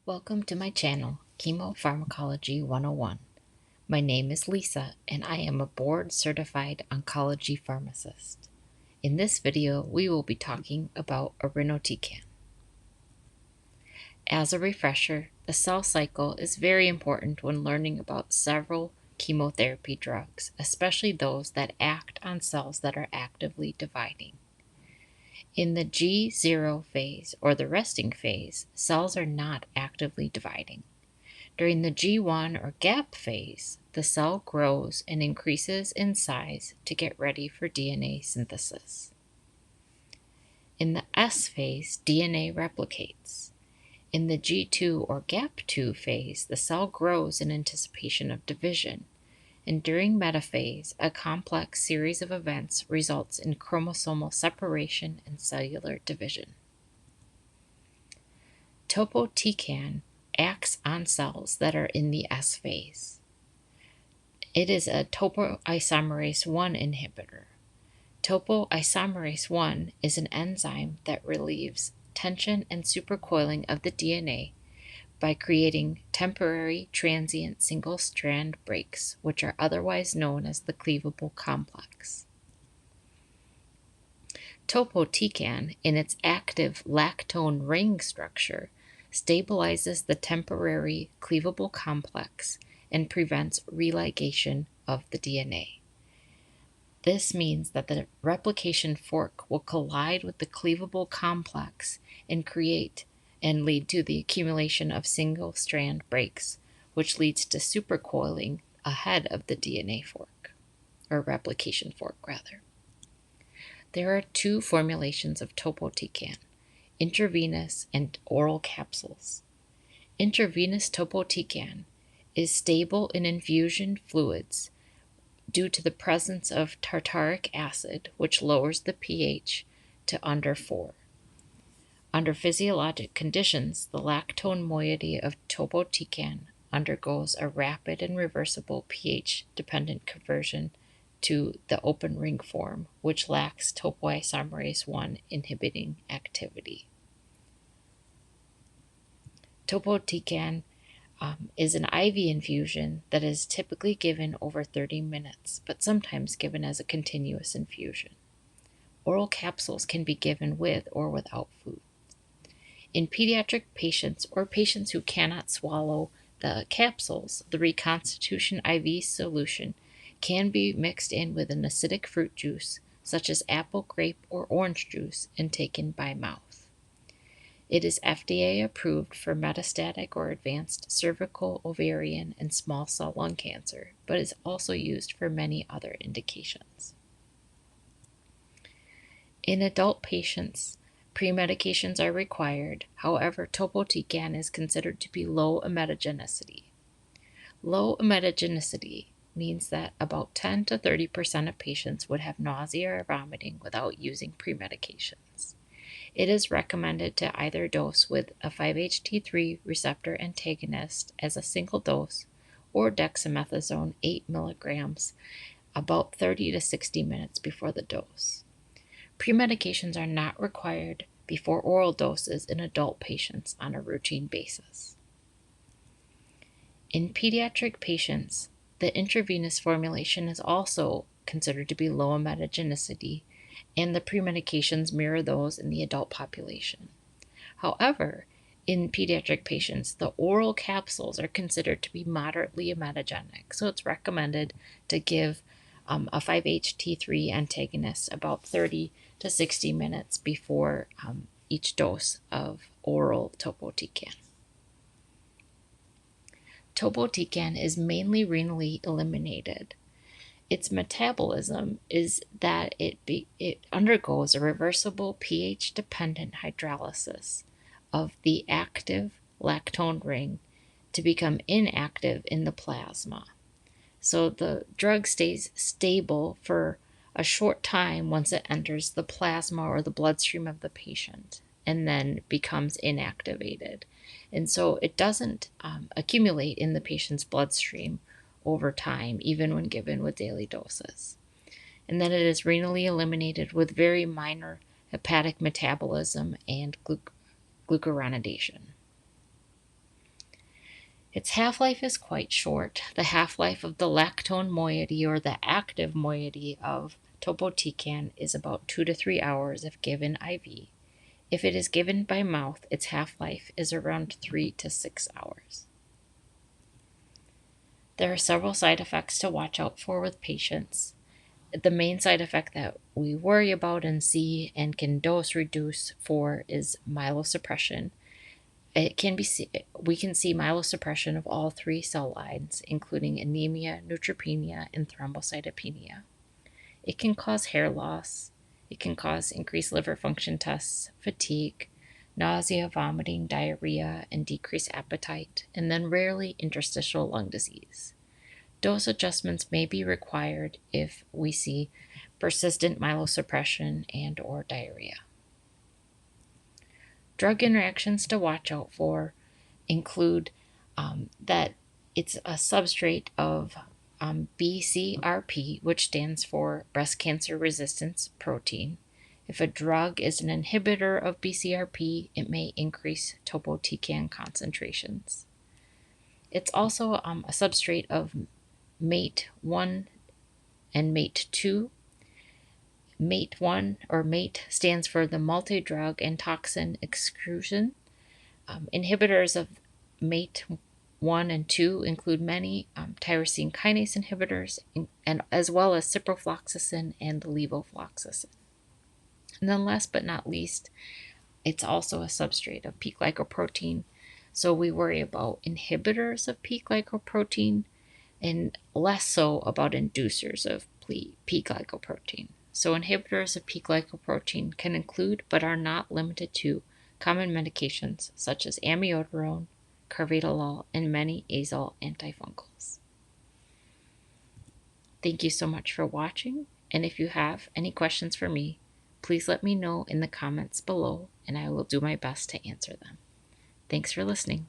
Welcome to my channel, Chemo Pharmacology 101. My name is Lisa, and I am a board-certified oncology pharmacist. In this video, we will be talking about irinotecan. As a refresher, the cell cycle is very important when learning about several chemotherapy drugs, especially those that act on cells that are actively dividing. In the G0 phase, or the resting phase, cells are not actively dividing. During the G1 or gap phase, the cell grows and increases in size to get ready for DNA synthesis. In the S phase, DNA replicates. In the G2 or gap 2 phase, the cell grows in anticipation of division. And during metaphase, a complex series of events results in chromosomal separation and cellular division. Topotecan acts on cells that are in the S phase. It is a topoisomerase 1 inhibitor. Topoisomerase 1 is an enzyme that relieves tension and supercoiling of the DNA by creating temporary transient single-strand breaks, which are otherwise known as the cleavable complex. Topotecan, in its active lactone ring structure, stabilizes the temporary cleavable complex and prevents religation of the DNA. This means that the replication fork will collide with the cleavable complex and lead to the accumulation of single-strand breaks, which leads to supercoiling ahead of the DNA fork, or replication fork, rather. There are two formulations of topotecan, intravenous and oral capsules. Intravenous topotecan is stable in infusion fluids due to the presence of tartaric acid, which lowers the pH to under 4. Under physiologic conditions, the lactone moiety of topotecan undergoes a rapid and reversible pH-dependent conversion to the open ring form, which lacks topoisomerase 1 inhibiting activity. Topotecan is an IV infusion that is typically given over 30 minutes, but sometimes given as a continuous infusion. Oral capsules can be given with or without food. In pediatric patients or patients who cannot swallow the capsules, the reconstitution IV solution can be mixed in with an acidic fruit juice, such as apple, grape, or orange juice, and taken by mouth. It is FDA-approved for metastatic or advanced cervical, ovarian, and small cell lung cancer, but is also used for many other indications. In adult patients, premedications are required. However, topotecan is considered to be low emetogenicity. Low emetogenicity means that about 10 to 30% of patients would have nausea or vomiting without using premedications. It is recommended to either dose with a 5-HT3 receptor antagonist as a single dose or dexamethasone 8 milligrams about 30 to 60 minutes before the dose. Premedications are not required before oral doses in adult patients on a routine basis. In pediatric patients, the intravenous formulation is also considered to be low emetogenicity, and the premedications mirror those in the adult population. However, in pediatric patients, the oral capsules are considered to be moderately emetogenic, so it's recommended to give a 5-HT3 antagonist about 30 to 60 minutes before each dose of oral topotecan. Topotecan is mainly renally eliminated. Its metabolism is that it undergoes a reversible pH-dependent hydrolysis of the active lactone ring to become inactive in the plasma. So the drug stays stable for a short time once it enters the plasma or the bloodstream of the patient, and then becomes inactivated. And so it doesn't accumulate in the patient's bloodstream over time, even when given with daily doses. And then it is renally eliminated with very minor hepatic metabolism and glucuronidation. Its half-life is quite short. The half-life of the lactone moiety, or the active moiety of Topotecan, is about 2 to 3 hours if given IV. If it is given by mouth, its half-life is around 3 to 6 hours. There are several side effects to watch out for with patients. The main side effect that we worry about and see and can dose reduce for is myelosuppression. We can see myelosuppression of all 3 cell lines, including anemia, neutropenia, and thrombocytopenia. It can cause hair loss. It can cause increased liver function tests, fatigue, nausea, vomiting, diarrhea, and decreased appetite, and then rarely interstitial lung disease. Dose adjustments may be required if we see persistent myelosuppression and/or diarrhea. Drug interactions to watch out for include that it's a substrate of BCRP, which stands for breast cancer resistance protein. If a drug is an inhibitor of BCRP, it may increase topotecan concentrations. It's also a substrate of MATE1 and MATE2. MATE1 or MATE stands for the multi-drug and toxin exclusion. Inhibitors of MATE1 and 2 include many tyrosine kinase inhibitors, and as well as ciprofloxacin and levofloxacin. And then last but not least, it's also a substrate of P-glycoprotein. So we worry about inhibitors of P-glycoprotein and less so about inducers of P-glycoprotein. So inhibitors of P-glycoprotein can include, but are not limited to, common medications such as amiodarone, carvedilol, and many azole antifungals. Thank you so much for watching, and if you have any questions for me, please let me know in the comments below, and I will do my best to answer them. Thanks for listening.